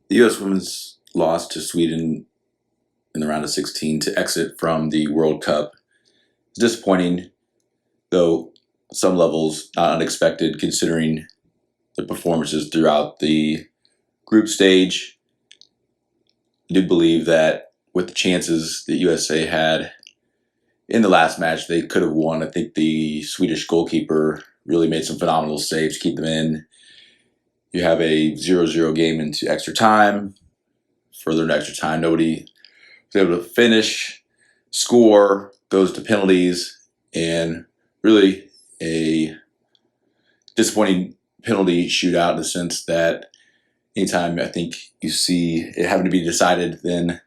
The U.S. women's lost to Sweden in the round of 16 to exit from the World Cup. It's disappointing, though some levels not unexpected considering the performances throughout the group stage. I do believe that with the chances that USA had in the last match, they could have won. I think the Swedish goalkeeper really made some phenomenal saves to keep them in. You have a 0-0 game into extra time. Further into extra time, nobody was able to finish. Score goes to penalties, and really a disappointing penalty shootout in the sense that anytime I think you see it having to be decided, then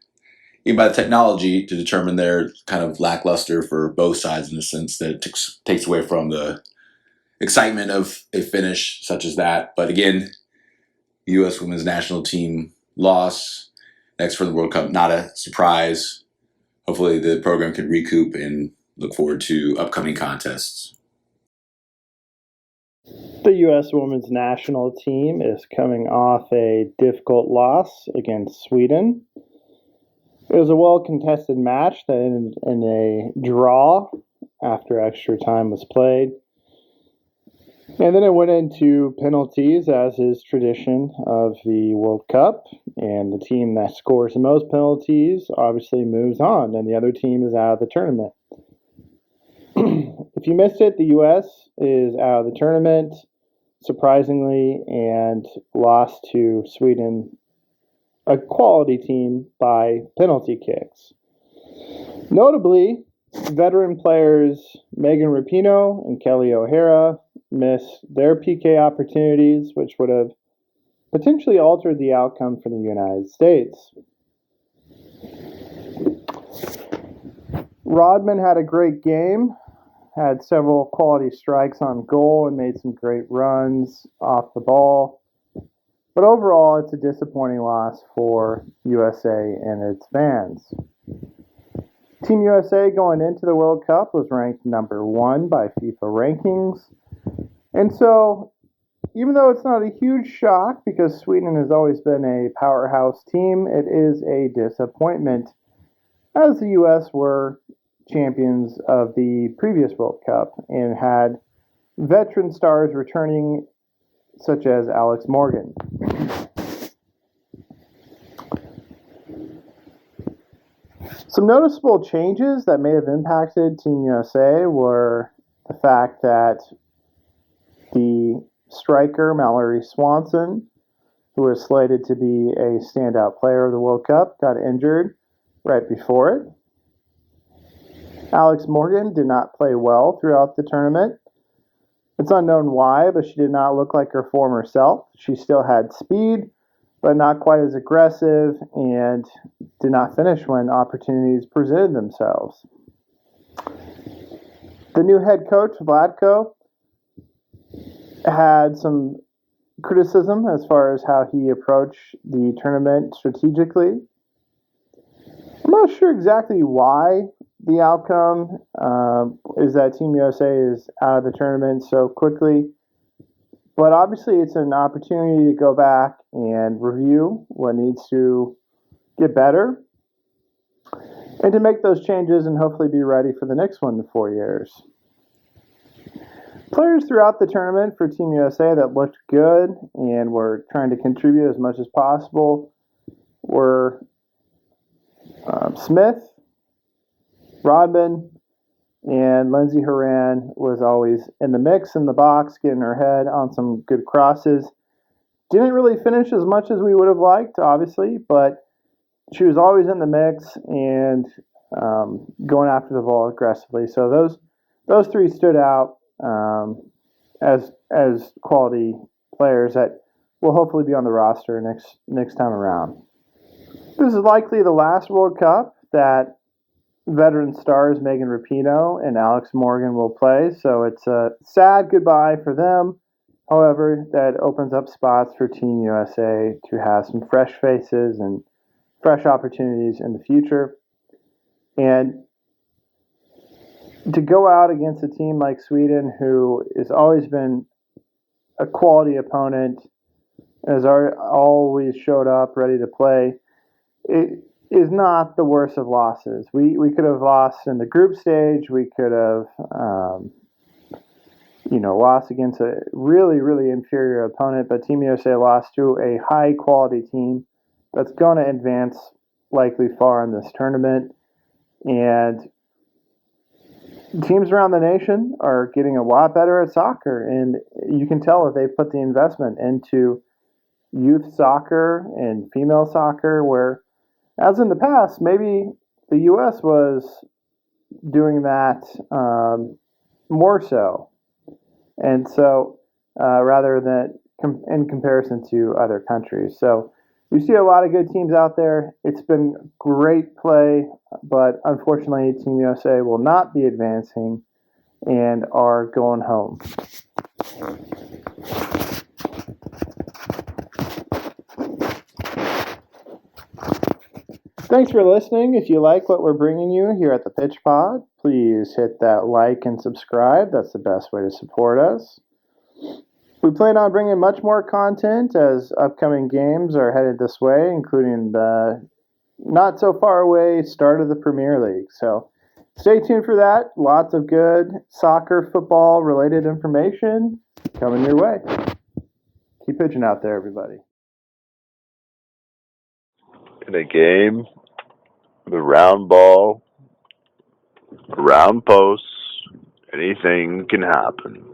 even by the technology to determine they're kind of lackluster for both sides in the sense that it takes away from the excitement of a finish such as that. But again, the U.S. women's national team loss next for the World Cup, not a surprise. Hopefully the program can recoup and look forward to upcoming contests. The U.S. women's national team is coming off a difficult loss against Sweden. It was a well-contested match that ended in a draw after extra time was played. And then it went into penalties, as is tradition of the World Cup. And the team that scores the most penalties obviously moves on, and the other team is out of the tournament. If you missed it, the U.S. is out of the tournament, surprisingly, and lost to Sweden, a quality team, by penalty kicks. Notably, veteran players Megan Rapinoe and Kelly O'Hara missed their PK opportunities, which would have potentially altered the outcome for the United States. Rodman had a great game, had several quality strikes on goal, and made some great runs off the ball. But overall, it's a disappointing loss for USA and its fans. Team USA going into the World Cup was ranked number 1 by FIFA rankings. And so, even though it's not a huge shock because Sweden has always been a powerhouse team, it is a disappointment as the US were champions of the previous World Cup and had veteran stars returning such as Alex Morgan. Some noticeable changes that may have impacted Team USA were the fact that the striker, Mallory Swanson, who was slated to be a standout player of the World Cup, got injured right before it. Alex Morgan did not play well throughout the tournament. It's unknown why, but she did not look like her former self. She still had speed, but not quite as aggressive, and did not finish when opportunities presented themselves. The new head coach, Vlatko, had some criticism as far as how he approached the tournament strategically. I'm not sure exactly why the outcome is that Team USA is out of the tournament so quickly. But obviously, it's an opportunity to go back and review what needs to get better and to make those changes and hopefully be ready for the next 1 to 4 years. Players throughout the tournament for Team USA that looked good and were trying to contribute as much as possible were Smith, Rodman, and Lindsey Horan was always in the mix in the box, getting her head on some good crosses. Didn't really finish as much as we would have liked, obviously, but she was always in the mix and going after the ball aggressively. So those three stood out as quality players that will hopefully be on the roster next time around. This is likely the last World Cup that veteran stars Megan Rapinoe and Alex Morgan will play, so it's a sad goodbye for them. However, that opens up spots for Team USA to have some fresh faces and fresh opportunities in the future. And to go out against a team like Sweden, who has always been a quality opponent, has always showed up ready to play. It is not the worst of losses. We could have lost in the group stage. We could have, lost against a really, really inferior opponent, but Team USA lost to a high quality team that's going to advance likely far in this tournament. And teams around the nation are getting a lot better at soccer, and you can tell that they've put the investment into youth soccer and female soccer, where, as in the past, maybe the U.S. was doing that more so. And so, rather than in comparison to other countries. So, you see a lot of good teams out there. It's been great play, but unfortunately, Team USA will not be advancing and are going home. Thanks for listening. If you like what we're bringing you here at the Pitch Pod, please hit that like and subscribe. That's the best way to support us. We plan on bringing much more content as upcoming games are headed this way, including the not so far away start of the Premier League. So stay tuned for that. Lots of good soccer, football related information coming your way. Keep pitching out there, everybody. In a game, the round ball, round posts, anything can happen.